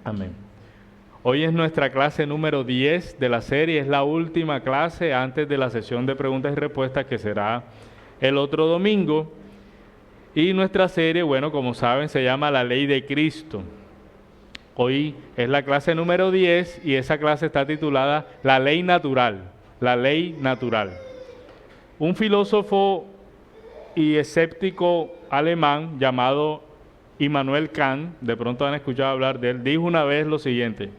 Amén. Hoy es nuestra clase número 10 de la serie, es la última clase antes de la sesión de preguntas y respuestas que será el otro domingo. Y nuestra serie, bueno, como saben, se llama La Ley de Cristo. Hoy es la clase número 10 y esa clase está titulada La Ley Natural, la Ley Natural. Un filósofo y escéptico alemán llamado Immanuel Kant, de pronto han escuchado hablar de él, dijo una vez lo siguiente: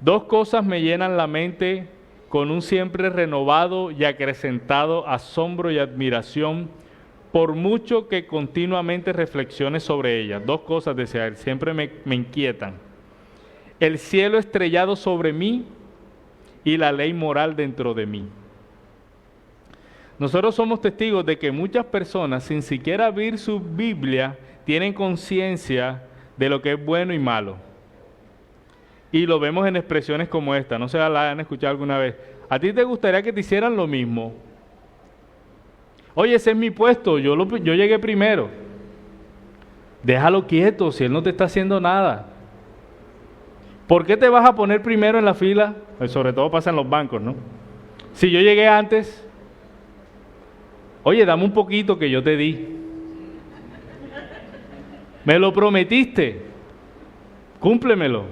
dos cosas me llenan la mente con un siempre renovado y acrecentado asombro y admiración, por mucho que continuamente reflexione sobre ellas. Dos cosas, decía él, siempre me inquietan: el cielo estrellado sobre mí y la ley moral dentro de mí. Nosotros somos testigos de que muchas personas, sin siquiera abrir su Biblia, tienen conciencia de lo que es bueno y malo. Y lo vemos en expresiones como esta, no sé si la han escuchado alguna vez. ¿A ti te gustaría que te hicieran lo mismo? Oye, ese es mi puesto, yo llegué primero. Déjalo quieto si él no te está haciendo nada. ¿Por qué te vas a poner primero en la fila? Pues sobre todo pasa en los bancos, ¿no? Si yo llegué antes, oye, dame un poquito que yo te di. Me lo prometiste, cúmplemelo.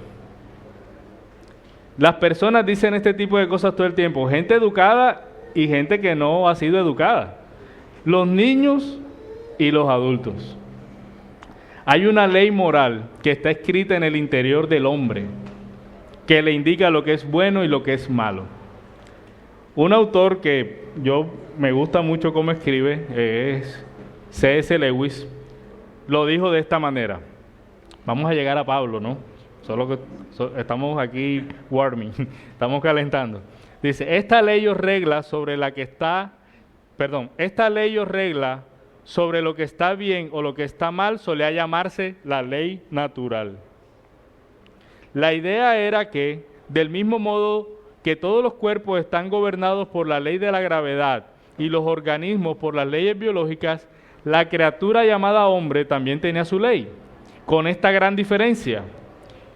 Las personas dicen este tipo de cosas todo el tiempo, gente educada y gente que no ha sido educada. Los niños y los adultos. Hay una ley moral que está escrita en el interior del hombre, que le indica lo que es bueno y lo que es malo. Un autor que me gusta mucho cómo escribe es C.S. Lewis. Lo dijo de esta manera. Vamos a llegar a Pablo, ¿no? Solo que estamos aquí warming, estamos calentando. Dice, esta ley o regla sobre lo que está bien o lo que está mal solía llamarse la ley natural. La idea era que, del mismo modo que todos los cuerpos están gobernados por la ley de la gravedad y los organismos por las leyes biológicas, la criatura llamada hombre también tenía su ley, con esta gran diferencia,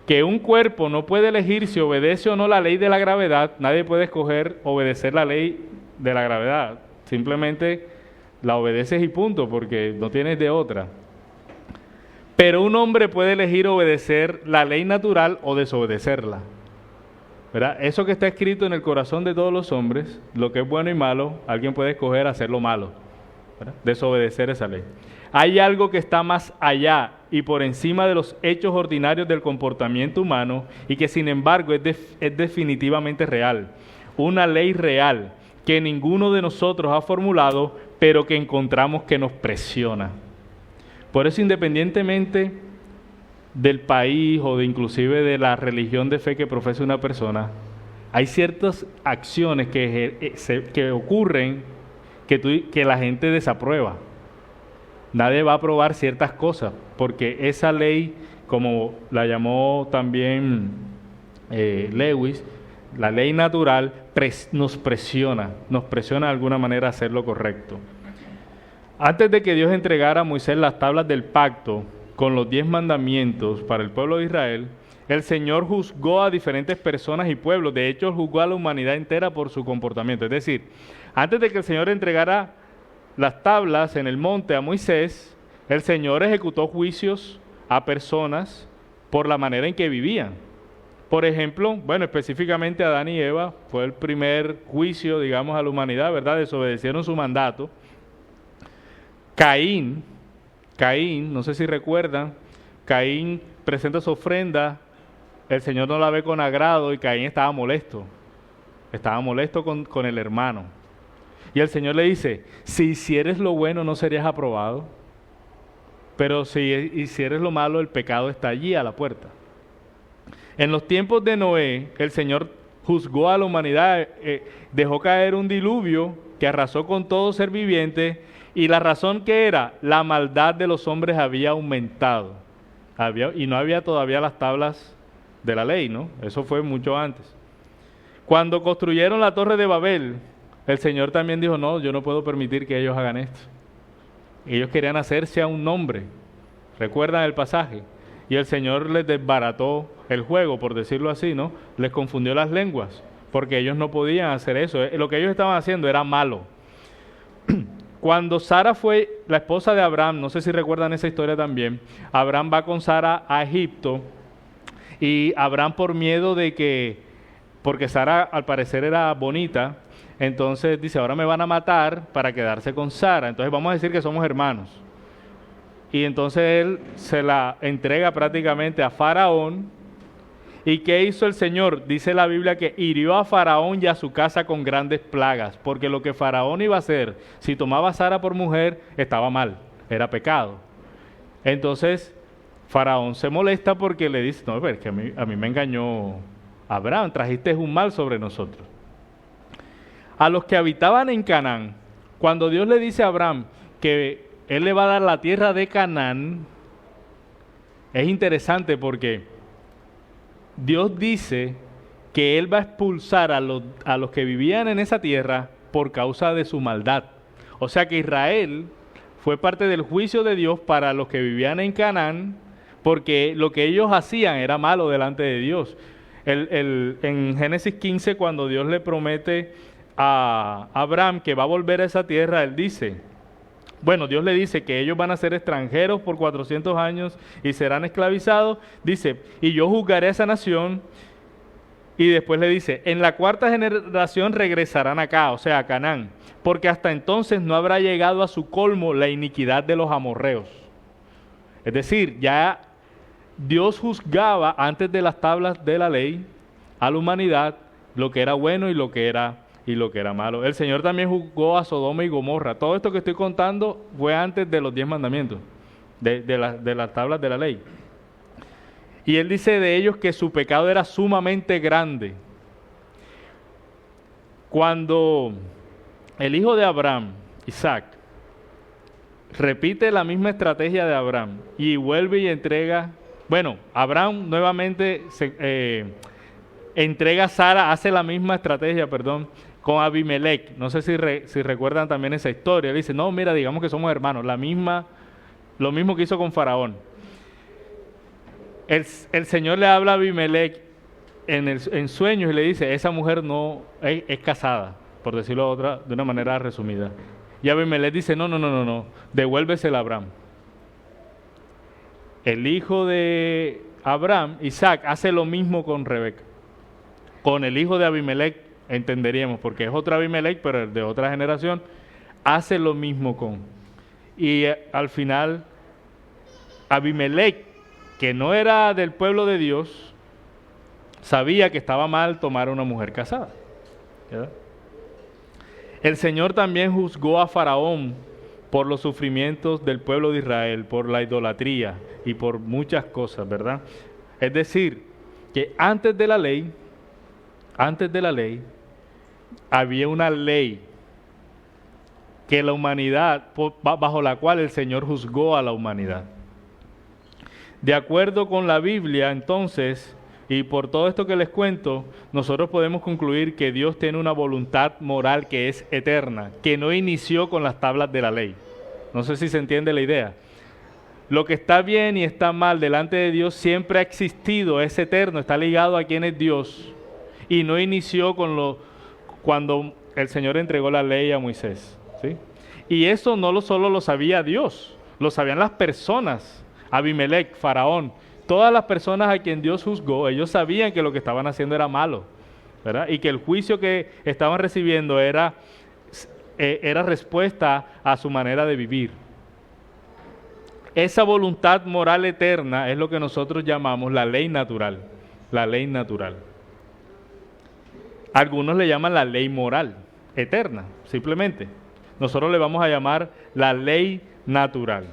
que un cuerpo no puede elegir si obedece o no la ley de la gravedad. Nadie puede escoger obedecer la ley de la gravedad, simplemente la obedeces y punto, porque no tienes de otra. Pero un hombre puede elegir obedecer la ley natural o desobedecerla, ¿verdad? Eso que está escrito en el corazón de todos los hombres, lo que es bueno y malo, alguien puede escoger hacer lo malo, ¿verdad? Desobedecer esa ley. Hay algo que está más allá y por encima de los hechos ordinarios del comportamiento humano y que sin embargo es definitivamente real. Una ley real que ninguno de nosotros ha formulado, pero que encontramos que nos presiona. Por eso, independientemente del país o inclusive de la religión de fe que profesa una persona, hay ciertas acciones que ocurren que la gente desaprueba. Nadie va a aprobar ciertas cosas, porque esa ley, como la llamó también Lewis, la ley natural nos presiona de alguna manera a hacer lo correcto. Antes de que Dios entregara a Moisés las tablas del pacto con los 10 mandamientos para el pueblo de Israel, el Señor juzgó a diferentes personas y pueblos. De hecho, juzgó a la humanidad entera por su comportamiento. Es decir, antes de que el Señor entregara las tablas en el monte a Moisés, el Señor ejecutó juicios a personas por la manera en que vivían. Por ejemplo, específicamente Adán y Eva fue el primer juicio, digamos, a la humanidad, ¿verdad? Desobedecieron su mandato. Caín, no sé si recuerdan, Caín presenta su ofrenda, el Señor no la ve con agrado y Caín estaba molesto con el hermano. Y el Señor le dice, si hicieres lo bueno no serías aprobado, pero si hicieres lo malo el pecado está allí a la puerta. En los tiempos de Noé, el Señor juzgó a la humanidad, dejó caer un diluvio que arrasó con todo ser viviente, y la razón que era, la maldad de los hombres había aumentado, y no había todavía las tablas de la ley, ¿no? Eso fue mucho antes. Cuando construyeron la Torre de Babel, el Señor también dijo, no, yo no puedo permitir que ellos hagan esto. Ellos querían hacerse a un nombre, ¿recuerdan el pasaje? Y el Señor les desbarató el juego, por decirlo así, ¿no? Les confundió las lenguas, porque ellos no podían hacer eso. Lo que ellos estaban haciendo era malo. Cuando Sara fue la esposa de Abraham, no sé si recuerdan esa historia también, Abraham va con Sara a Egipto y Abraham, por miedo de que, porque Sara al parecer era bonita, entonces dice, ahora me van a matar para quedarse con Sara, entonces vamos a decir que somos hermanos. Y entonces él se la entrega prácticamente a Faraón. ¿Y qué hizo el Señor? Dice la Biblia que hirió a Faraón y a su casa con grandes plagas, porque lo que Faraón iba a hacer, si tomaba a Sara por mujer, estaba mal, era pecado. Entonces, Faraón se molesta porque le dice, no, pero es que a mí me engañó Abraham, trajiste un mal sobre nosotros. A los que habitaban en Canaán, cuando Dios le dice a Abraham que Él le va a dar la tierra de Canaán, es interesante porque Dios dice que Él va a expulsar a los que vivían en esa tierra por causa de su maldad. O sea que Israel fue parte del juicio de Dios para los que vivían en Canaán, porque lo que ellos hacían era malo delante de Dios. En Génesis 15, cuando Dios le promete a Abraham que va a volver a esa tierra, Él dice, bueno, Dios le dice que ellos van a ser extranjeros por 400 años y serán esclavizados. Dice, y yo juzgaré a esa nación. Y después le dice, en la cuarta generación regresarán acá, o sea, a Canaán, porque hasta entonces no habrá llegado a su colmo la iniquidad de los amorreos. Es decir, ya Dios juzgaba antes de las tablas de la ley a la humanidad lo que era bueno y lo que era malo. El Señor también juzgó a Sodoma y Gomorra. Todo esto que estoy contando fue antes de los 10 mandamientos, de las tablas de la ley. Y Él dice de ellos que su pecado era sumamente grande. Cuando el hijo de Abraham, Isaac, repite la misma estrategia de Abraham y vuelve y entrega, bueno, Abraham nuevamente entrega a Sara, hace la misma estrategia, con Abimelech. No sé si recuerdan también esa historia. Él dice, no, mira, digamos que somos hermanos. Lo mismo que hizo con Faraón. El Señor le habla a Abimelech en sueños y le dice, esa mujer no es casada, por decirlo de una manera resumida. Y Abimelech dice, no, devuélvesela a Abraham. El hijo de Abraham, Isaac, hace lo mismo con Rebeca. Con el hijo de Abimelech entenderíamos, porque es otro Abimelech, pero de otra generación, hace lo mismo con. Y al final, Abimelech, que no era del pueblo de Dios, sabía que estaba mal tomar a una mujer casada. ¿Verdad? El Señor también juzgó a Faraón por los sufrimientos del pueblo de Israel, por la idolatría y por muchas cosas, ¿verdad? Es decir, que antes de la ley, había una ley que la humanidad, bajo la cual el Señor juzgó a la humanidad. De acuerdo con la Biblia, entonces, y por todo esto que les cuento, nosotros podemos concluir que Dios tiene una voluntad moral que es eterna, que no inició con las tablas de la ley. No sé si se entiende la idea. Lo que está bien y está mal delante de Dios siempre ha existido, es eterno, está ligado a quién es Dios. Y no inició cuando el Señor entregó la ley a Moisés, ¿sí? Y eso no solo lo sabía Dios, lo sabían las personas, Abimelech, Faraón, todas las personas a quien Dios juzgó, ellos sabían que lo que estaban haciendo era malo, ¿verdad? Y que el juicio que estaban recibiendo era respuesta a su manera de vivir. Esa voluntad moral eterna es lo que nosotros llamamos la ley natural, la ley natural. Algunos le llaman la ley moral, eterna, simplemente. Nosotros le vamos a llamar la ley natural.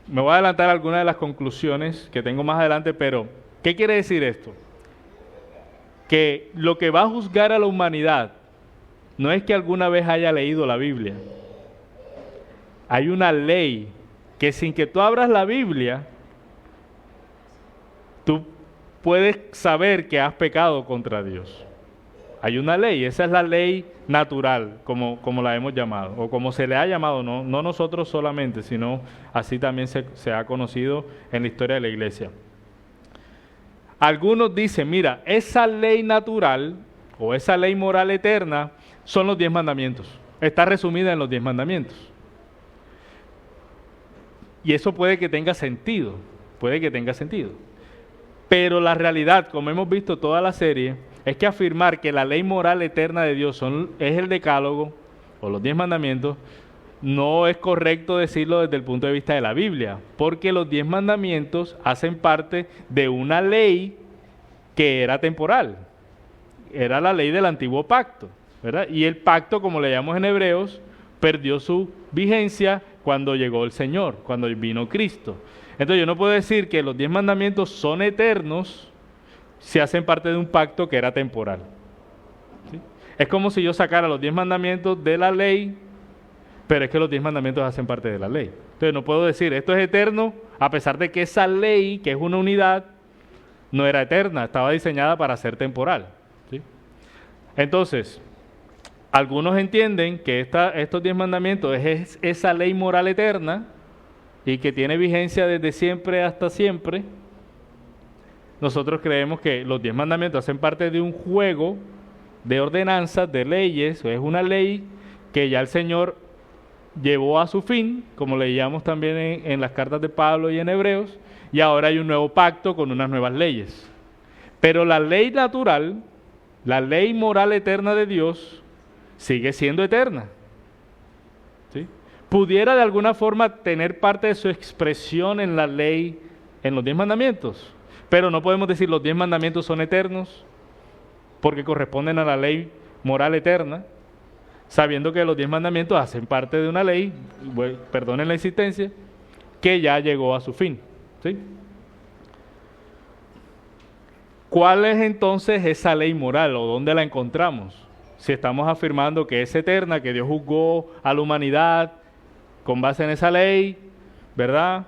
Me voy a adelantar algunas de las conclusiones que tengo más adelante, pero ¿qué quiere decir esto? Que lo que va a juzgar a la humanidad no es que alguna vez haya leído la Biblia. Hay una ley que sin que tú abras la Biblia, tú puedes saber que has pecado contra Dios. Hay una ley, esa es la ley natural, como la hemos llamado, o como se le ha llamado, no nosotros solamente, sino así también se ha conocido en la historia de la iglesia. Algunos dicen, mira, esa ley natural o esa ley moral eterna son los 10 mandamientos. Está resumida en los 10 mandamientos. Y eso puede que tenga sentido, Pero la realidad, como hemos visto toda la serie, es que afirmar que la ley moral eterna de Dios es el decálogo o los 10 mandamientos, no es correcto decirlo desde el punto de vista de la Biblia, porque los 10 mandamientos hacen parte de una ley que era temporal. Era la ley del antiguo pacto, ¿verdad? Y el pacto, como le llamamos en Hebreos, perdió su vigencia cuando llegó el Señor, cuando vino Cristo. Entonces yo no puedo decir que los 10 mandamientos son eternos si hacen parte de un pacto que era temporal. ¿Sí? Es como si yo sacara los 10 mandamientos de la ley, pero es que los 10 mandamientos hacen parte de la ley. Entonces no puedo decir, esto es eterno, a pesar de que esa ley, que es una unidad, no era eterna, estaba diseñada para ser temporal. ¿Sí? Entonces, algunos entienden que estos 10 mandamientos es esa ley moral eterna y que tiene vigencia desde siempre hasta siempre. Nosotros creemos que los 10 mandamientos hacen parte de un juego de ordenanzas, de leyes, es una ley que ya el Señor llevó a su fin, como leíamos también en las cartas de Pablo y en Hebreos, y ahora hay un nuevo pacto con unas nuevas leyes. Pero la ley natural, la ley moral eterna de Dios, sigue siendo eterna. ¿Sí? Pudiera de alguna forma tener parte de su expresión en la ley, en los 10 mandamientos, pero no podemos decir los 10 mandamientos son eternos porque corresponden a la ley moral eterna, sabiendo que los 10 mandamientos hacen parte de una ley, perdonen la insistencia, que ya llegó a su fin. ¿Sí? ¿Cuál es entonces esa ley moral o dónde la encontramos? Si estamos afirmando que es eterna, que Dios juzgó a la humanidad con base en esa ley, ¿verdad?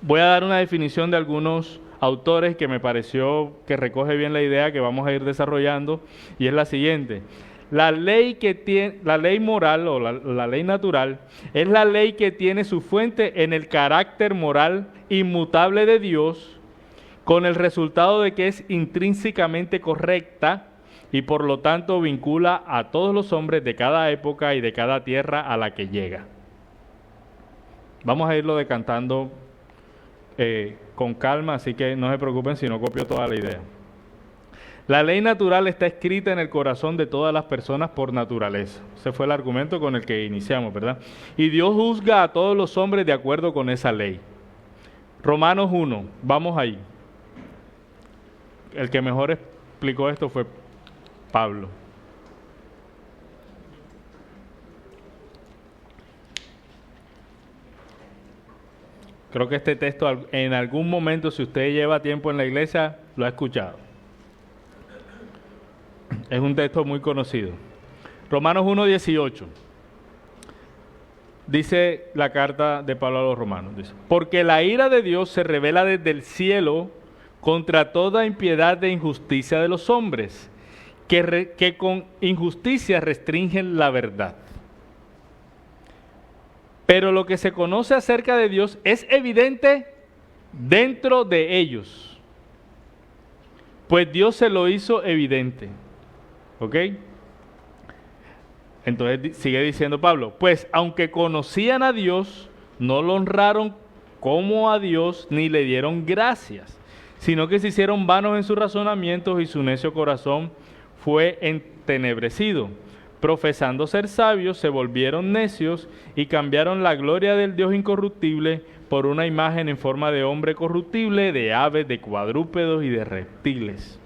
Voy a dar una definición de algunos autores que me pareció que recoge bien la idea que vamos a ir desarrollando, y es la siguiente. La ley moral o la ley natural es la ley que tiene su fuente en el carácter moral inmutable de Dios, con el resultado de que es intrínsecamente correcta y por lo tanto vincula a todos los hombres de cada época y de cada tierra a la que llega. Vamos a irlo decantando con calma, así que no se preocupen si no copio toda la idea. La ley natural está escrita en el corazón de todas las personas por naturaleza. Ese fue el argumento con el que iniciamos, ¿verdad? Y Dios juzga a todos los hombres de acuerdo con esa ley. Romanos 1, vamos ahí. El que mejor explicó esto fue Pablo. Creo que este texto en algún momento, si usted lleva tiempo en la iglesia, lo ha escuchado. Es un texto muy conocido. Romanos 1:18. Dice la carta de Pablo a los romanos. Dice, porque la ira de Dios se revela desde el cielo contra toda impiedad e injusticia de los hombres, que con injusticia restringen la verdad. Pero lo que se conoce acerca de Dios es evidente dentro de ellos, pues Dios se lo hizo evidente. ¿Ok? Entonces sigue diciendo Pablo, pues aunque conocían a Dios, no lo honraron como a Dios ni le dieron gracias, sino que se hicieron vanos en sus razonamientos y su necio corazón fue entenebrecido. Profesando ser sabios, se volvieron necios y cambiaron la gloria del Dios incorruptible por una imagen en forma de hombre corruptible, de aves, de cuadrúpedos y de reptiles.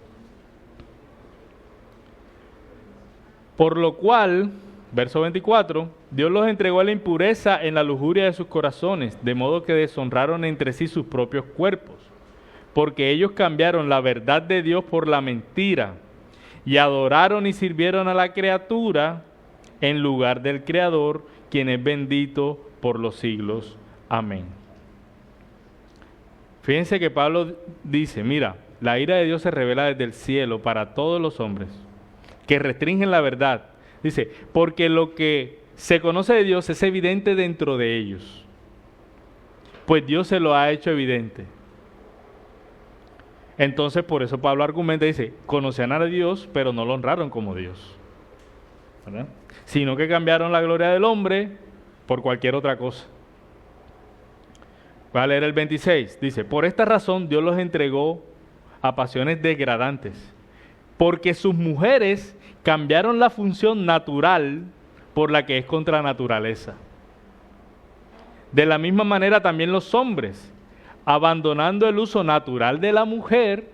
Por lo cual, verso 24, Dios los entregó a la impureza en la lujuria de sus corazones, de modo que deshonraron entre sí sus propios cuerpos, porque ellos cambiaron la verdad de Dios por la mentira, y adoraron y sirvieron a la criatura en lugar del Creador, quien es bendito por los siglos. Amén. Fíjense que Pablo dice, mira, la ira de Dios se revela desde el cielo para todos los hombres, que restringen la verdad. Dice, porque lo que se conoce de Dios es evidente dentro de ellos, pues Dios se lo ha hecho evidente. Entonces, por eso Pablo argumenta y dice, conocían a Dios, pero no lo honraron como Dios, ¿verdad? Sino que cambiaron la gloria del hombre por cualquier otra cosa. Voy a leer el 26. Dice, por esta razón Dios los entregó a pasiones degradantes, porque sus mujeres cambiaron la función natural por la que es contra naturaleza. De la misma manera también los hombres, abandonando el uso natural de la mujer,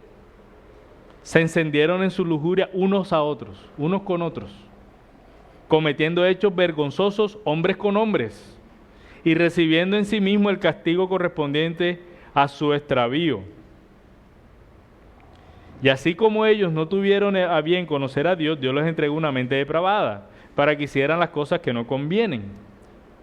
se encendieron en su lujuria unos a otros, unos con otros, cometiendo hechos vergonzosos hombres con hombres, y recibiendo en sí mismo el castigo correspondiente a su extravío. Y así como ellos no tuvieron a bien conocer a Dios, Dios les entregó una mente depravada, para que hicieran las cosas que no convienen.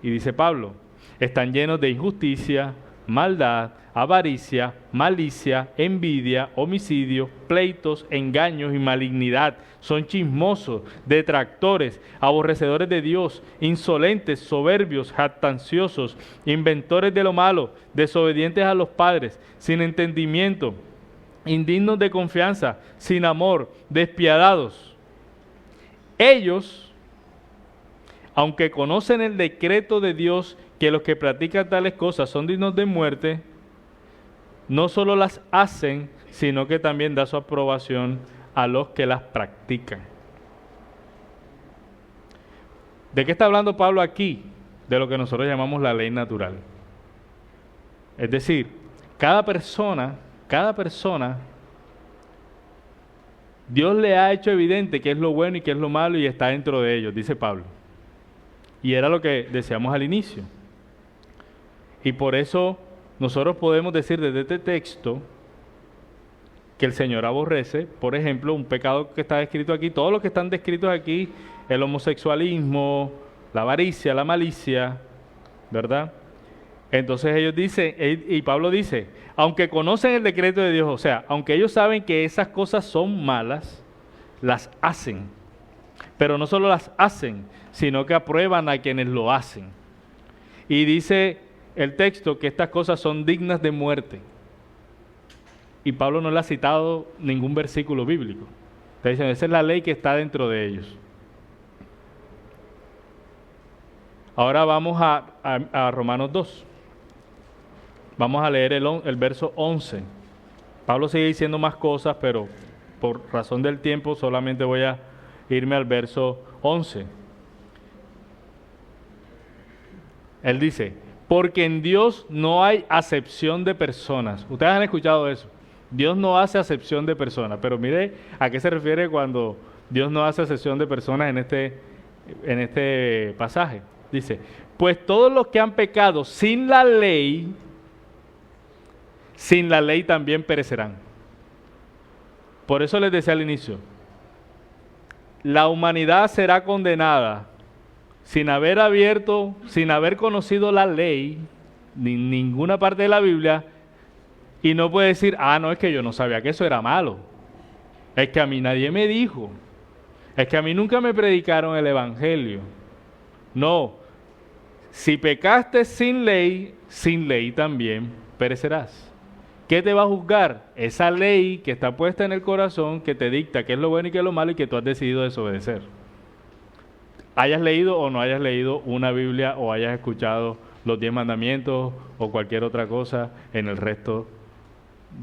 Y dice Pablo, están llenos de injusticia, maldad, avaricia, malicia, envidia, homicidio, pleitos, engaños y malignidad. Son chismosos, detractores, aborrecedores de Dios, insolentes, soberbios, jactanciosos, inventores de lo malo, desobedientes a los padres, sin entendimiento, indignos de confianza, sin amor, despiadados. Ellos, aunque conocen el decreto de Dios que los que practican tales cosas son dignos de muerte, no solo las hacen, sino que también da su aprobación a los que las practican. ¿De qué está hablando Pablo aquí? De lo que nosotros llamamos la ley natural. Es decir, cada persona, Dios le ha hecho evidente qué es lo bueno y qué es lo malo y está dentro de ellos, dice Pablo. Y era lo que decíamos al inicio. Y por eso nosotros podemos decir desde este texto que el Señor aborrece, por ejemplo, un pecado que está descrito aquí, todos los que están descritos aquí, el homosexualismo, la avaricia, la malicia, ¿verdad? Entonces ellos dicen, y Pablo dice, aunque conocen el decreto de Dios, o sea, aunque ellos saben que esas cosas son malas, las hacen. Pero no solo las hacen, sino que aprueban a quienes lo hacen. Y dice el texto que estas cosas son dignas de muerte. Y Pablo no le ha citado ningún versículo bíblico. Está diciendo, esa es la ley que está dentro de ellos. Ahora vamos a Romanos 2. Vamos a leer el verso 11. Pablo sigue diciendo más cosas, pero por razón del tiempo solamente voy a irme al verso 11. Él dice, porque en Dios no hay acepción de personas. Ustedes han escuchado eso. Dios no hace acepción de personas, pero mire a qué se refiere cuando Dios no hace acepción de personas en este pasaje. Dice, pues todos los que han pecado sin la ley también perecerán. Por eso les decía al inicio, la humanidad será condenada sin haber conocido la ley, ni ninguna parte de la Biblia, y no puede decir, no, es que yo no sabía que eso era malo. Es que a mí nadie me dijo. Es que a mí nunca me predicaron el Evangelio. No, si pecaste sin ley también perecerás. ¿Qué te va a juzgar? Esa ley que está puesta en el corazón, que te dicta qué es lo bueno y qué es lo malo y que tú has decidido desobedecer. Hayas leído o no hayas leído una Biblia o hayas escuchado los 10 mandamientos o cualquier otra cosa en el resto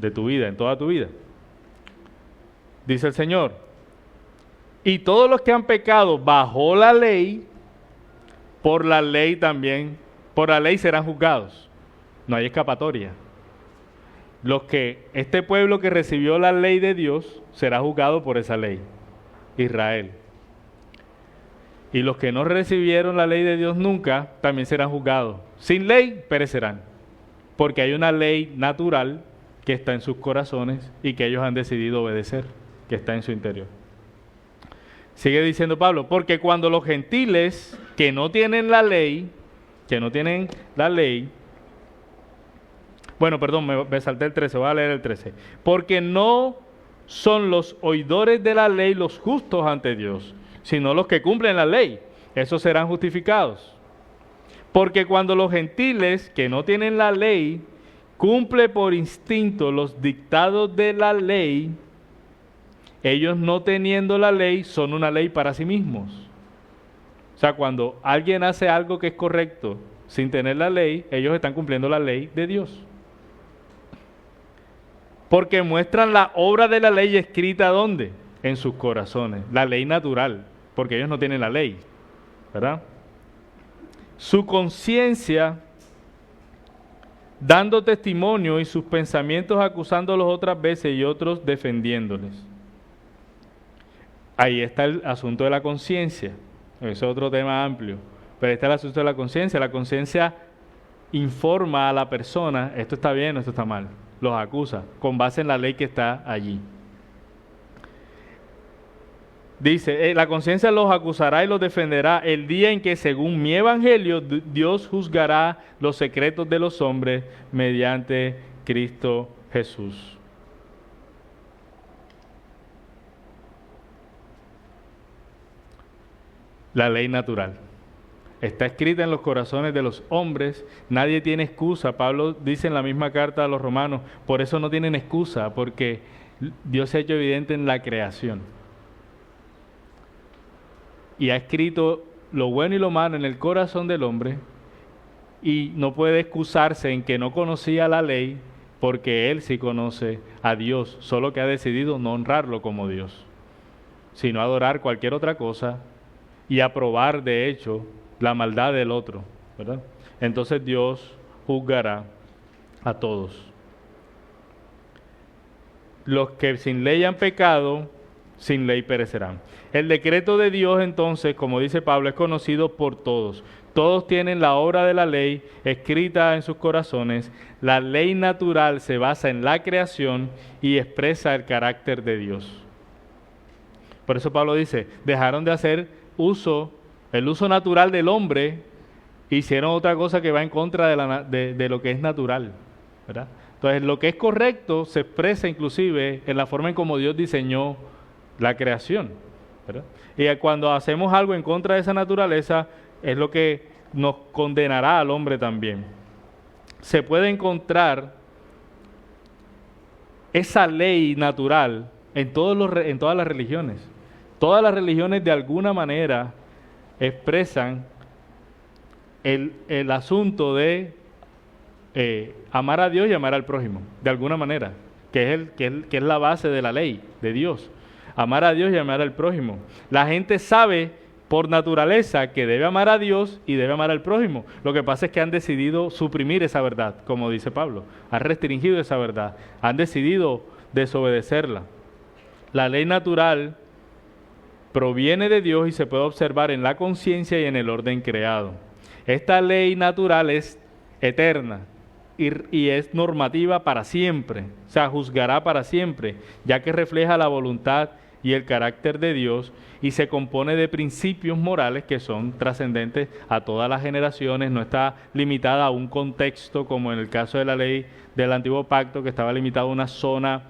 de tu vida, en toda tu vida. Dice el Señor, y todos los que han pecado bajo la ley, por la ley serán juzgados. No hay escapatoria. Este pueblo que recibió la ley de Dios será juzgado por esa ley, Israel. Y los que no recibieron la ley de Dios nunca, también serán juzgados. Sin ley perecerán, porque hay una ley natural que está en sus corazones y que ellos han decidido obedecer, que está en su interior. Sigue diciendo Pablo, porque cuando los gentiles que no tienen la ley, bueno, perdón, me salté el 13, voy a leer el 13. Porque no son los oidores de la ley los justos ante Dios, sino los que cumplen la ley. Esos serán justificados. Porque cuando los gentiles que no tienen la ley cumple por instinto los dictados de la ley, ellos no teniendo la ley son una ley para sí mismos. O sea, cuando alguien hace algo que es correcto sin tener la ley, ellos están cumpliendo la ley de Dios. Porque muestran la obra de la ley escrita ¿dónde? En sus corazones. La ley natural, porque ellos no tienen la ley, ¿verdad? Su conciencia dando testimonio y sus pensamientos acusándolos otras veces y otros defendiéndoles. Ahí está el asunto de la conciencia. Ese es otro tema amplio. Pero está el asunto de la conciencia. La conciencia informa a la persona, esto está bien o esto está mal. Los acusa, con base en la ley que está allí. Dice, la conciencia los acusará y los defenderá el día en que, según mi evangelio, Dios juzgará los secretos de los hombres mediante Cristo Jesús. La ley natural está escrita en los corazones de los hombres, nadie tiene excusa. Pablo dice en la misma carta a los romanos, por eso no tienen excusa, porque Dios se ha hecho evidente en la creación. Y ha escrito lo bueno y lo malo en el corazón del hombre, y no puede excusarse en que no conocía la ley, porque él sí conoce a Dios, solo que ha decidido no honrarlo como Dios, sino adorar cualquier otra cosa y aprobar de hecho la maldad del otro, ¿verdad? Entonces Dios juzgará a todos. Los que sin ley han pecado, sin ley perecerán. El decreto de Dios entonces, como dice Pablo, es conocido por todos. Todos tienen la obra de la ley escrita en sus corazones. La ley natural se basa en la creación y expresa el carácter de Dios. Por eso Pablo dice, dejaron de hacer el uso natural del hombre, hicieron otra cosa que va en contra de lo que es natural, ¿verdad? Entonces, lo que es correcto se expresa inclusive en la forma en cómo Dios diseñó la creación, ¿verdad? Y cuando hacemos algo en contra de esa naturaleza, es lo que nos condenará al hombre también. Se puede encontrar esa ley natural en todas las religiones. Todas las religiones de alguna manera expresan el asunto de amar a Dios y amar al prójimo, de alguna manera, que es la base de la ley de Dios. Amar a Dios y amar al prójimo. La gente sabe por naturaleza que debe amar a Dios y debe amar al prójimo. Lo que pasa es que han decidido suprimir esa verdad, como dice Pablo. Han restringido esa verdad. Han decidido desobedecerla. La ley natural proviene de Dios y se puede observar en la conciencia y en el orden creado. Esta ley natural es eterna y es normativa para siempre, o sea, juzgará para siempre, ya que refleja la voluntad y el carácter de Dios y se compone de principios morales que son trascendentes a todas las generaciones, no está limitada a un contexto como en el caso de la ley del Antiguo Pacto, que estaba limitada a una zona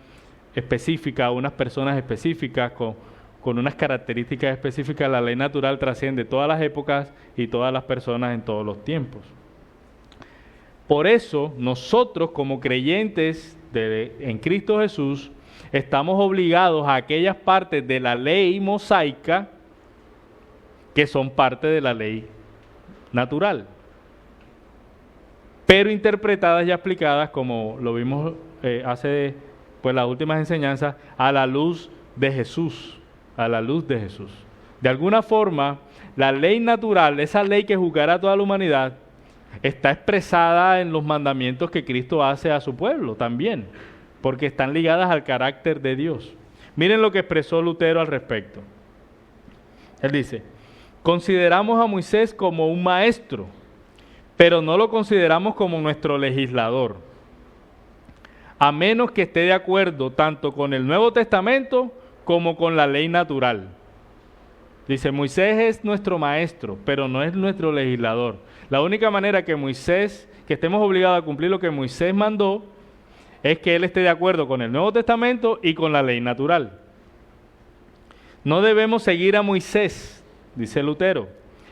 específica, a unas personas específicas con unas características específicas. La ley natural trasciende todas las épocas y todas las personas en todos los tiempos. Por eso, nosotros como creyentes en Cristo Jesús, estamos obligados a aquellas partes de la ley mosaica que son parte de la ley natural, pero interpretadas y aplicadas, como lo vimos hace las últimas enseñanzas, a la luz de Jesús. A la luz de Jesús. De alguna forma, la ley natural, esa ley que juzgará a toda la humanidad, está expresada en los mandamientos que Cristo hace a su pueblo también, porque están ligadas al carácter de Dios. Miren lo que expresó Lutero al respecto. Él dice, consideramos a Moisés como un maestro, pero no lo consideramos como nuestro legislador, a menos que esté de acuerdo tanto con el Nuevo Testamento como con la ley natural. Dice, Moisés es nuestro maestro, pero no es nuestro legislador. La única manera que estemos obligados a cumplir lo que Moisés mandó, es que él esté de acuerdo con el Nuevo Testamento y con la ley natural. No debemos seguir a Moisés, dice Lutero,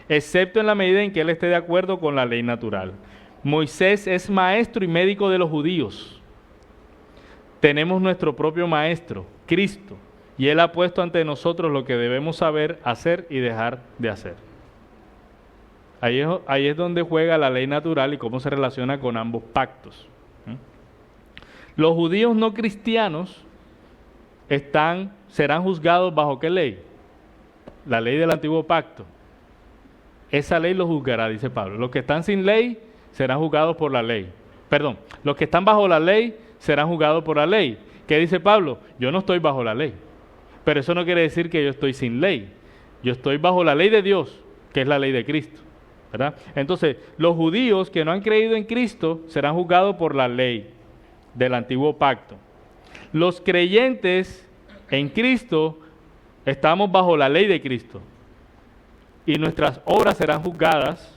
excepto en la medida en que él esté de acuerdo con la ley natural. Moisés es maestro y médico de los judíos. Tenemos nuestro propio maestro, Cristo, y Él ha puesto ante nosotros lo que debemos saber, hacer y dejar de hacer. Ahí es donde juega la ley natural y cómo se relaciona con ambos pactos. Los judíos no cristianos serán juzgados ¿bajo qué ley? La ley del antiguo pacto. Esa ley los juzgará, dice Pablo. Los que están sin ley serán juzgados por la ley. Perdón, los que están bajo la ley serán juzgados por la ley. ¿Qué dice Pablo? Yo no estoy bajo la ley. Pero eso no quiere decir que yo estoy sin ley. Yo estoy bajo la ley de Dios, que es la ley de Cristo, ¿verdad? Entonces, los judíos que no han creído en Cristo serán juzgados por la ley del antiguo pacto. Los creyentes en Cristo estamos bajo la ley de Cristo y nuestras obras serán juzgadas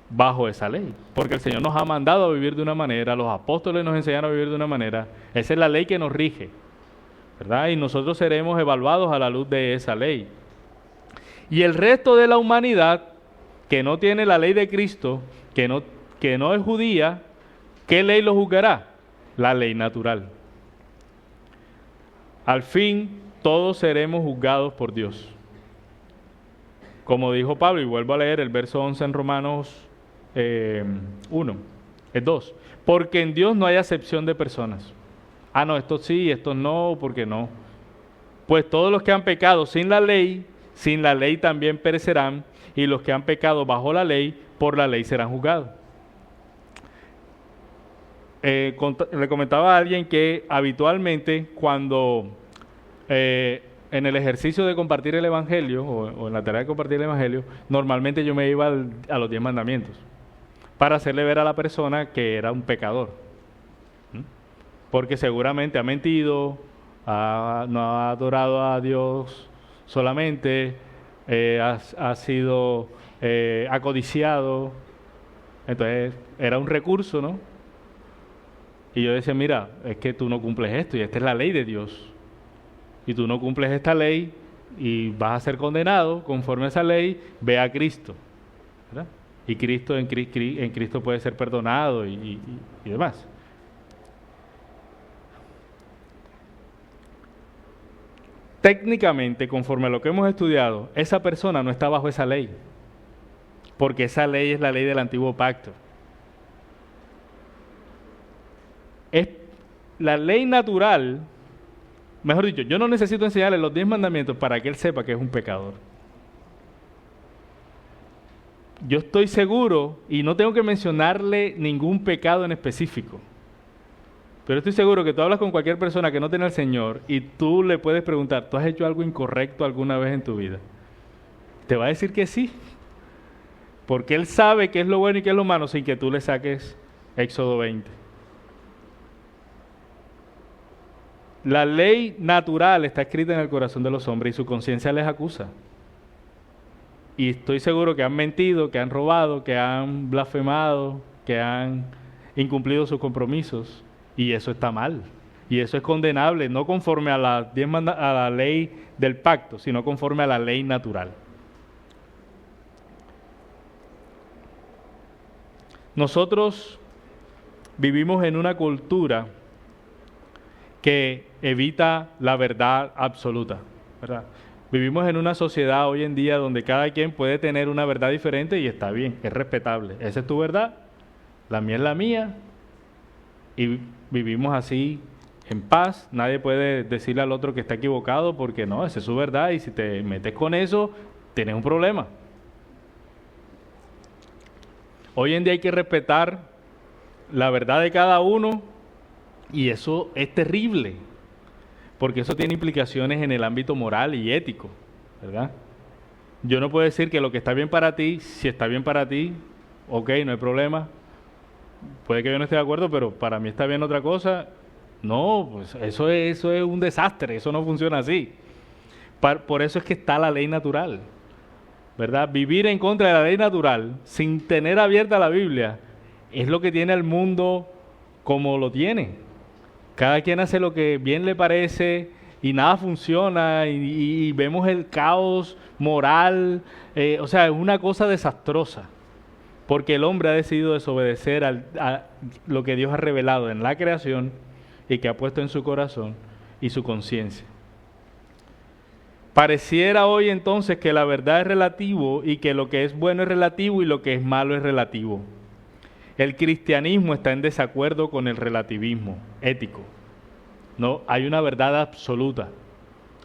bajo esa ley, porque el Señor nos ha mandado a vivir de una manera, los apóstoles nos enseñaron a vivir de una manera, esa es la ley que nos rige, ¿verdad? Y nosotros seremos evaluados a la luz de esa ley. Y el resto de la humanidad que no tiene la ley de Cristo, que no es judía, ¿qué ley lo juzgará? La ley natural. Al fin, todos seremos juzgados por Dios. Como dijo Pablo, y vuelvo a leer el verso 11 en Romanos 1, es 2. Porque en Dios no hay acepción de personas. Ah, no, estos sí, estos no, porque no. Pues todos los que han pecado sin la ley también perecerán, y los que han pecado bajo la ley, por la ley serán juzgados. Le comentaba a alguien que habitualmente cuando en el ejercicio de compartir el Evangelio o en la tarea de compartir el Evangelio, normalmente yo me iba a los 10 mandamientos para hacerle ver a la persona que era un pecador. Porque seguramente ha mentido, no ha adorado a Dios solamente, ha sido acodiciado. Entonces era un recurso, ¿no? Y yo decía, mira, es que tú no cumples esto y esta es la ley de Dios. Y tú no cumples esta ley y vas a ser condenado conforme a esa ley, ve a Cristo, ¿verdad? Y Cristo en Cristo puede ser perdonado y demás. Técnicamente, conforme a lo que hemos estudiado, esa persona no está bajo esa ley, porque esa ley es la ley del antiguo pacto. Es la ley natural, mejor dicho, yo no necesito enseñarle los 10 mandamientos para que él sepa que es un pecador. Yo estoy seguro, y no tengo que mencionarle ningún pecado en específico, pero estoy seguro que tú hablas con cualquier persona que no tiene al Señor y tú le puedes preguntar, ¿tú has hecho algo incorrecto alguna vez en tu vida? Te va a decir que sí, porque él sabe qué es lo bueno y qué es lo malo sin que tú le saques Éxodo 20. La ley natural está escrita en el corazón de los hombres y su conciencia les acusa. Y estoy seguro que han mentido, que han robado, que han blasfemado, que han incumplido sus compromisos. Y eso está mal. Y eso es condenable, no conforme a a la ley del pacto, sino conforme a la ley natural. Nosotros vivimos en una cultura que evita la verdad absoluta, ¿verdad? Vivimos en una sociedad hoy en día donde cada quien puede tener una verdad diferente y está bien, es respetable. Esa es tu verdad, la mía es la mía, y vivimos así en paz. Nadie puede decirle al otro que está equivocado porque no, esa es su verdad y si te metes con eso, tienes un problema. Hoy en día hay que respetar la verdad de cada uno y eso es terrible, porque eso tiene implicaciones en el ámbito moral y ético, ¿verdad? Yo no puedo decir que lo que está bien para ti, si está bien para ti, ok, no hay problema. Puede que yo no esté de acuerdo, pero para mí está bien otra cosa. No, pues eso es un desastre, eso no funciona así. Por eso es que está la ley natural, ¿verdad? Vivir en contra de la ley natural, sin tener abierta la Biblia, es lo que tiene el mundo como lo tiene. Cada quien hace lo que bien le parece y nada funciona y vemos el caos moral, o sea, es una cosa desastrosa. porque el hombre ha decidido desobedecer a lo que Dios ha revelado en la creación y que ha puesto en su corazón y su conciencia. Pareciera hoy entonces que la verdad es relativo y que lo que es bueno es relativo y lo que es malo es relativo. El cristianismo está en desacuerdo con el relativismo ético. No, hay una verdad absoluta.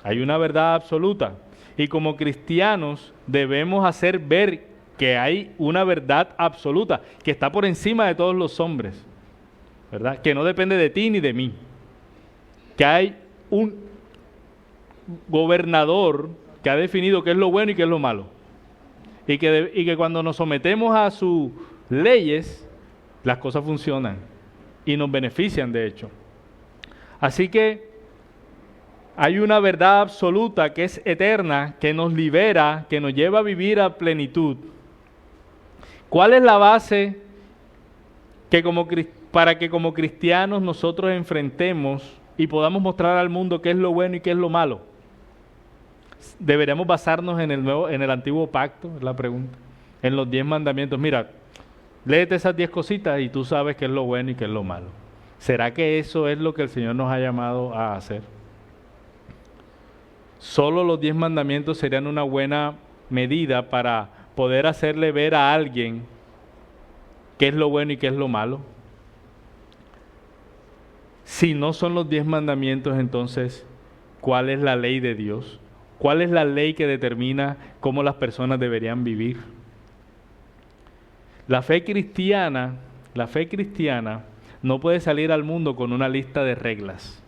Hay una verdad absoluta. Y como cristianos debemos hacer ver que hay una verdad absoluta que está por encima de todos los hombres, ¿verdad? Que no depende de ti ni de mí. Que hay un gobernador que ha definido qué es lo bueno y qué es lo malo. Y que cuando nos sometemos a sus leyes, las cosas funcionan y nos benefician, de hecho. Así que hay una verdad absoluta que es eterna, que nos libera, que nos lleva a vivir a plenitud. ¿Cuál es la base para que como cristianos nosotros enfrentemos y podamos mostrar al mundo qué es lo bueno y qué es lo malo? ¿Deberíamos basarnos en el antiguo pacto? Es la pregunta. En los 10 mandamientos. Mira, léete esas 10 cositas y tú sabes qué es lo bueno y qué es lo malo. ¿Será que eso es lo que el Señor nos ha llamado a hacer? Solo los 10 mandamientos serían una buena medida para poder hacerle ver a alguien qué es lo bueno y qué es lo malo. Si no son los 10 mandamientos, entonces, ¿cuál es la ley de Dios? ¿Cuál es la ley que determina cómo las personas deberían vivir? La fe cristiana no puede salir al mundo con una lista de reglas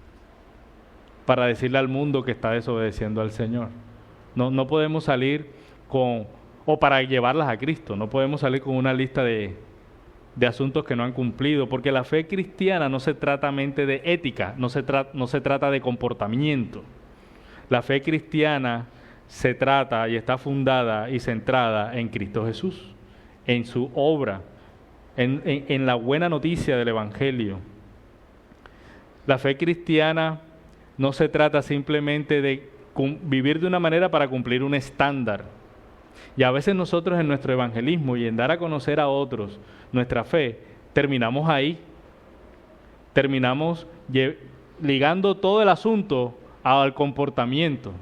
para decirle al mundo que está desobedeciendo al Señor. No podemos salir o para llevarlas a Cristo, no podemos salir con una lista de asuntos que no han cumplido, porque la fe cristiana no se trata mente de ética, no se trata de comportamiento. La fe cristiana se trata y está fundada y centrada en Cristo Jesús, en su obra, en la buena noticia del Evangelio. La fe cristiana no se trata simplemente de vivir de una manera para cumplir un estándar. Y a veces nosotros en nuestro evangelismo y en dar a conocer a otros nuestra fe, terminamos ahí. Terminamos ligando todo el asunto al comportamiento,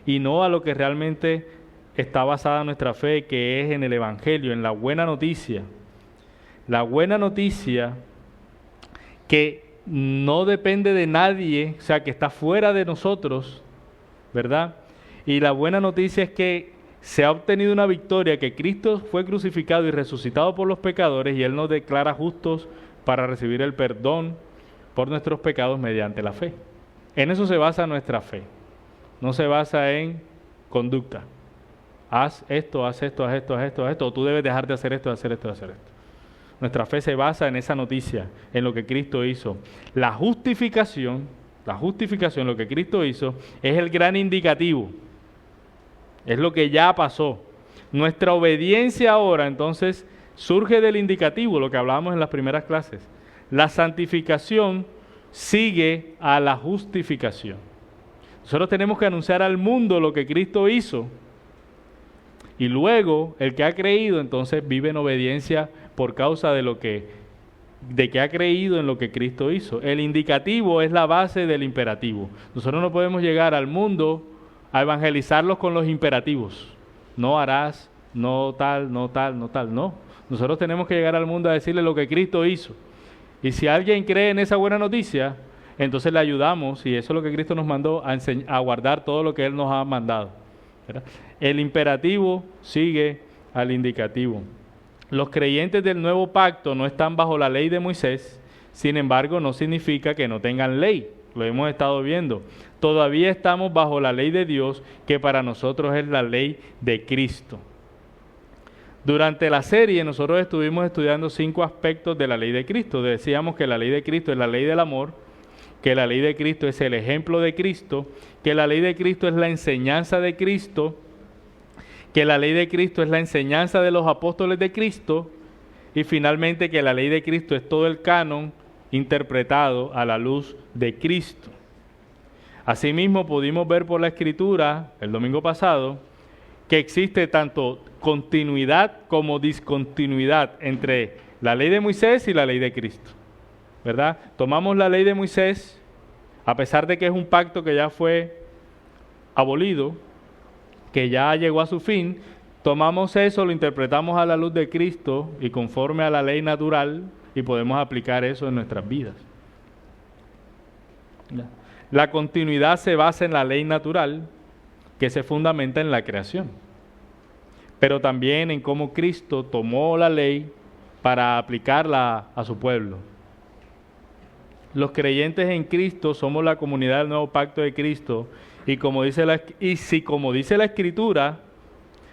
y no a lo que realmente está basada nuestra fe, que es en el Evangelio, en la buena noticia. La buena noticia que no depende de nadie, o sea, que está fuera de nosotros, ¿verdad? Y la buena noticia es que se ha obtenido una victoria, que Cristo fue crucificado y resucitado por los pecadores, y Él nos declara justos para recibir el perdón por nuestros pecados mediante la fe. En eso se basa nuestra fe. No se basa en conducta. Haz esto, haz esto, haz esto, haz esto, haz esto, o tú debes dejar de hacer esto, hacer esto, hacer esto. Nuestra fe se basa en esa noticia, en lo que Cristo hizo. La justificación, lo que Cristo hizo, es el gran indicativo. Es lo que ya pasó. Nuestra obediencia ahora, entonces, surge del indicativo, lo que hablábamos en las primeras clases. La santificación sigue a la justificación. Nosotros tenemos que anunciar al mundo lo que Cristo hizo. Y luego, el que ha creído, entonces vive en obediencia por causa de que ha creído en lo que Cristo hizo. El indicativo es la base del imperativo. Nosotros no podemos llegar al mundo a evangelizarlos con los imperativos. No harás, no tal, no tal, no tal, no. Nosotros tenemos que llegar al mundo a decirle lo que Cristo hizo. Y si alguien cree en esa buena noticia, entonces le ayudamos, y eso es lo que Cristo nos mandó, a guardar todo lo que Él nos ha mandado, ¿verdad? El imperativo sigue al indicativo. Los creyentes del nuevo pacto no están bajo la ley de Moisés, sin embargo no significa que no tengan ley, lo hemos estado viendo. Todavía estamos bajo la ley de Dios, que para nosotros es la ley de Cristo. Durante la serie nosotros estuvimos estudiando 5 aspectos de la ley de Cristo. Decíamos que la ley de Cristo es la ley del amor, que la ley de Cristo es el ejemplo de Cristo, que la ley de Cristo es la enseñanza de Cristo, que la ley de Cristo es la enseñanza de los apóstoles de Cristo, y finalmente que la ley de Cristo es todo el canon interpretado a la luz de Cristo. Asimismo pudimos ver por la Escritura el domingo pasado que existe tanto continuidad como discontinuidad entre la ley de Moisés y la ley de Cristo, ¿verdad? Tomamos la ley de Moisés, a pesar de que es un pacto que ya fue abolido, que ya llegó a su fin, tomamos eso, lo interpretamos a la luz de Cristo y conforme a la ley natural y podemos aplicar eso en nuestras vidas. La continuidad se basa en la ley natural que se fundamenta en la creación, pero también en cómo Cristo tomó la ley para aplicarla a su pueblo. Los creyentes en Cristo somos la comunidad del nuevo pacto de Cristo y como dice la Escritura,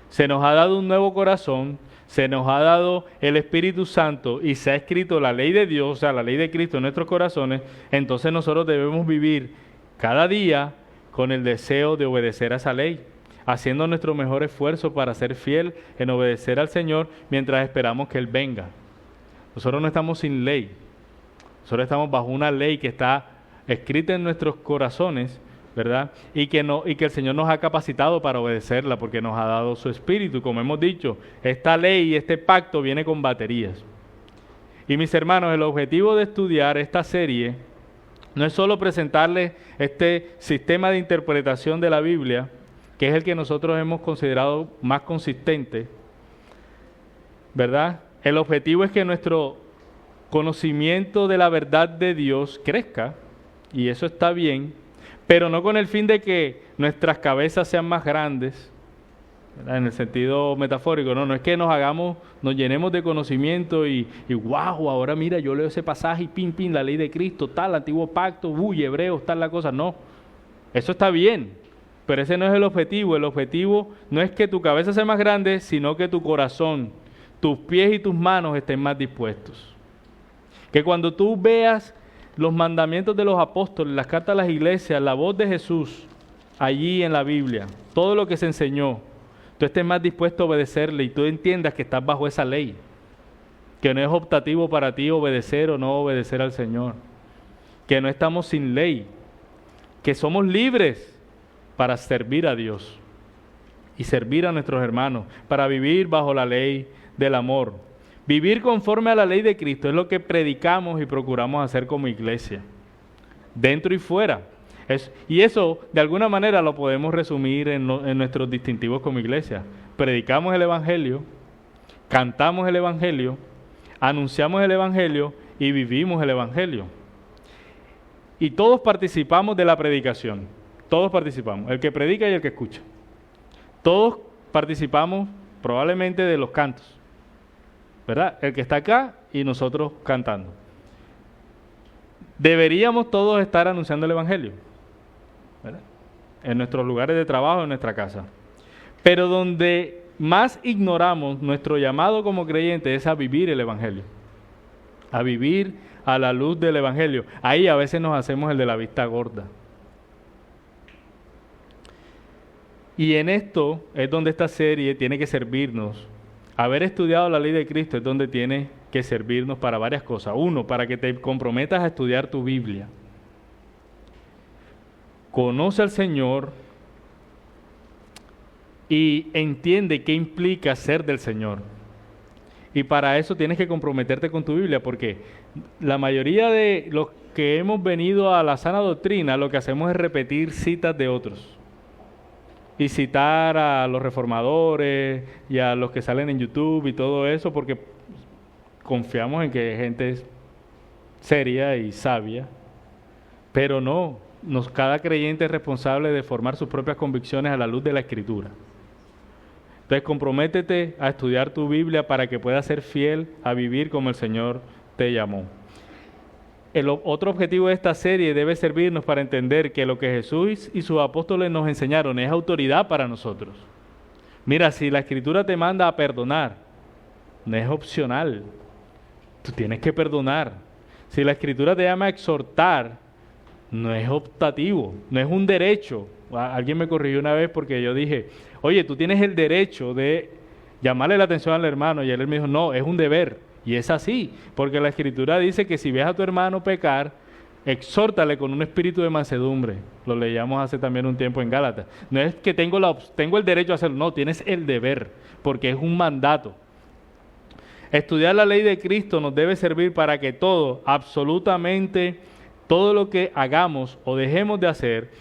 se nos ha dado un nuevo corazón, se nos ha dado el Espíritu Santo y se ha escrito la ley de Dios, o sea, la ley de Cristo en nuestros corazones, entonces nosotros debemos vivir cada día con el deseo de obedecer a esa ley, haciendo nuestro mejor esfuerzo para ser fiel en obedecer al Señor mientras esperamos que Él venga. Nosotros no estamos sin ley, nosotros estamos bajo una ley que está escrita en nuestros corazones, ¿verdad? Y que el Señor nos ha capacitado para obedecerla porque nos ha dado su Espíritu. Como hemos dicho, esta ley y este pacto viene con baterías. Y mis hermanos, el objetivo de estudiar esta serie no es solo presentarles este sistema de interpretación de la Biblia, que es el que nosotros hemos considerado más consistente, ¿verdad? El objetivo es que nuestro conocimiento de la verdad de Dios crezca, y eso está bien, pero no con el fin de que nuestras cabezas sean más grandes, ¿verdad? En el sentido metafórico, no es que nos llenemos de conocimiento y wow, ahora mira, yo leo ese pasaje y pin, la ley de Cristo, tal, antiguo pacto, Hebreos, tal la cosa, no. Eso está bien, pero ese no es el objetivo no es que tu cabeza sea más grande, sino que tu corazón, tus pies y tus manos estén más dispuestos. Que cuando tú veas los mandamientos de los apóstoles, las cartas a las iglesias, la voz de Jesús allí en la Biblia, todo lo que se enseñó, tú estés más dispuesto a obedecerle y tú entiendas que estás bajo esa ley, que no es optativo para ti obedecer o no obedecer al Señor, que no estamos sin ley, que somos libres para servir a Dios y servir a nuestros hermanos, para vivir bajo la ley del amor. Vivir conforme a la ley de Cristo es lo que predicamos y procuramos hacer como iglesia, dentro y fuera. Y eso, de alguna manera, lo podemos resumir en nuestros distintivos como iglesia. Predicamos el Evangelio, cantamos el Evangelio, anunciamos el Evangelio y vivimos el Evangelio. Y todos participamos de la predicación, todos participamos, el que predica y el que escucha. Todos participamos probablemente de los cantos, ¿verdad? El que está acá y nosotros cantando. Deberíamos todos estar anunciando el Evangelio, ¿verdad? En nuestros lugares de trabajo, en nuestra casa. Pero donde más ignoramos nuestro llamado como creyentes es a vivir el Evangelio, a vivir a la luz del Evangelio. Ahí a veces nos hacemos el de la vista gorda. Y en esto es donde esta serie tiene que servirnos. Haber estudiado la ley de Cristo es donde tiene que servirnos para varias cosas. Uno, para que te comprometas a estudiar tu Biblia. Conoce al Señor y entiende qué implica ser del Señor. Y para eso tienes que comprometerte con tu Biblia, porque la mayoría de los que hemos venido a la sana doctrina, lo que hacemos es repetir citas de otros. Y citar a los reformadores y a los que salen en YouTube y todo eso, porque confiamos en que hay gente seria y sabia. Pero no, cada creyente es responsable de formar sus propias convicciones a la luz de la Escritura. Entonces comprométete a estudiar tu Biblia para que puedas ser fiel a vivir como el Señor te llamó. El otro objetivo de esta serie debe servirnos para entender que lo que Jesús y sus apóstoles nos enseñaron es autoridad para nosotros. Mira, si la Escritura te manda a perdonar, no es opcional. Tú tienes que perdonar. Si la Escritura te llama a exhortar, no es optativo, no es un derecho. Alguien me corrigió una vez porque yo dije, oye, tú tienes el derecho de llamarle la atención al hermano, y él me dijo, no, es un deber. Y es así, porque la Escritura dice que si ves a tu hermano pecar, exhórtale con un espíritu de mansedumbre. Lo leíamos hace también un tiempo en Gálatas. No es que tengo el derecho a hacerlo, no, tienes el deber, porque es un mandato. Estudiar la ley de Cristo nos debe servir para que todo, absolutamente todo lo que hagamos o dejemos de hacer,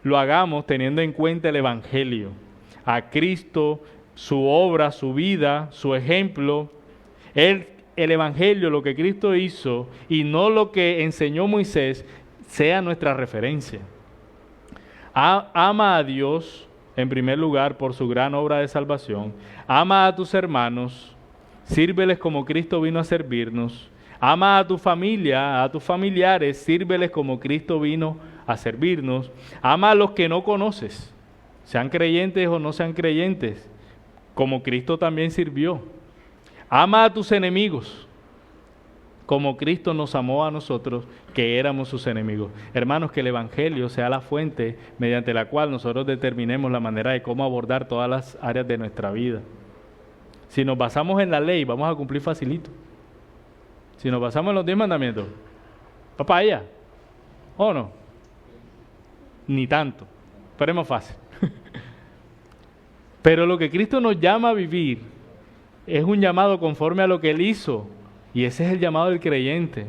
lo hagamos teniendo en cuenta el Evangelio, a Cristo, su obra, su vida, su ejemplo, el Evangelio, lo que Cristo hizo y no lo que enseñó Moisés, sea nuestra referencia. Ama a Dios en primer lugar por su gran obra de salvación, ama a tus hermanos, sírveles como Cristo vino a servirnos, ama a tu familia, a tus familiares, sírveles como Cristo vino a servirnos, ama a los que no conoces, sean creyentes o no sean creyentes, como Cristo también sirvió. Ama a tus enemigos, como Cristo nos amó a nosotros, que éramos sus enemigos. Hermanos, que el Evangelio sea la fuente mediante la cual nosotros determinemos la manera de cómo abordar todas las áreas de nuestra vida. Si nos basamos en la ley, vamos a cumplir facilito. Si nos basamos en los 10 mandamientos, papaya, ¿o no? Ni tanto, pero es más fácil. Pero lo que Cristo nos llama a vivir es un llamado conforme a lo que Él hizo, y ese es el llamado del creyente.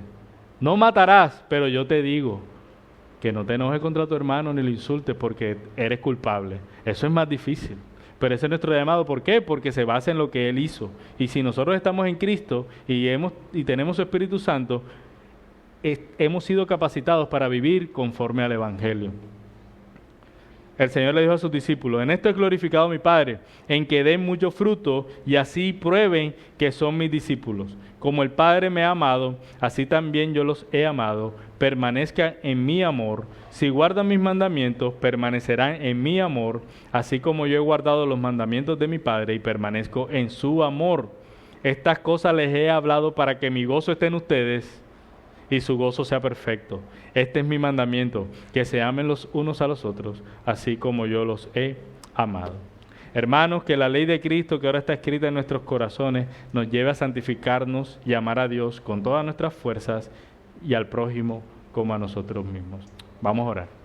No matarás, pero yo te digo que no te enojes contra tu hermano ni lo insultes porque eres culpable. Eso es más difícil, pero ese es nuestro llamado. ¿Por qué? Porque se basa en lo que Él hizo. Y si nosotros estamos en Cristo y tenemos su Espíritu Santo, hemos sido capacitados para vivir conforme al Evangelio. El Señor le dijo a sus discípulos: en esto es glorificado mi Padre, en que den mucho fruto y así prueben que son mis discípulos. Como el Padre me ha amado, así también yo los he amado. Permanezcan en mi amor. Si guardan mis mandamientos, permanecerán en mi amor, así como yo he guardado los mandamientos de mi Padre y permanezco en su amor. Estas cosas les he hablado para que mi gozo esté en ustedes y su gozo sea perfecto. Este es mi mandamiento, que se amen los unos a los otros, así como yo los he amado. Hermanos, que la ley de Cristo que ahora está escrita en nuestros corazones nos lleve a santificarnos y amar a Dios con todas nuestras fuerzas y al prójimo como a nosotros mismos. Vamos a orar.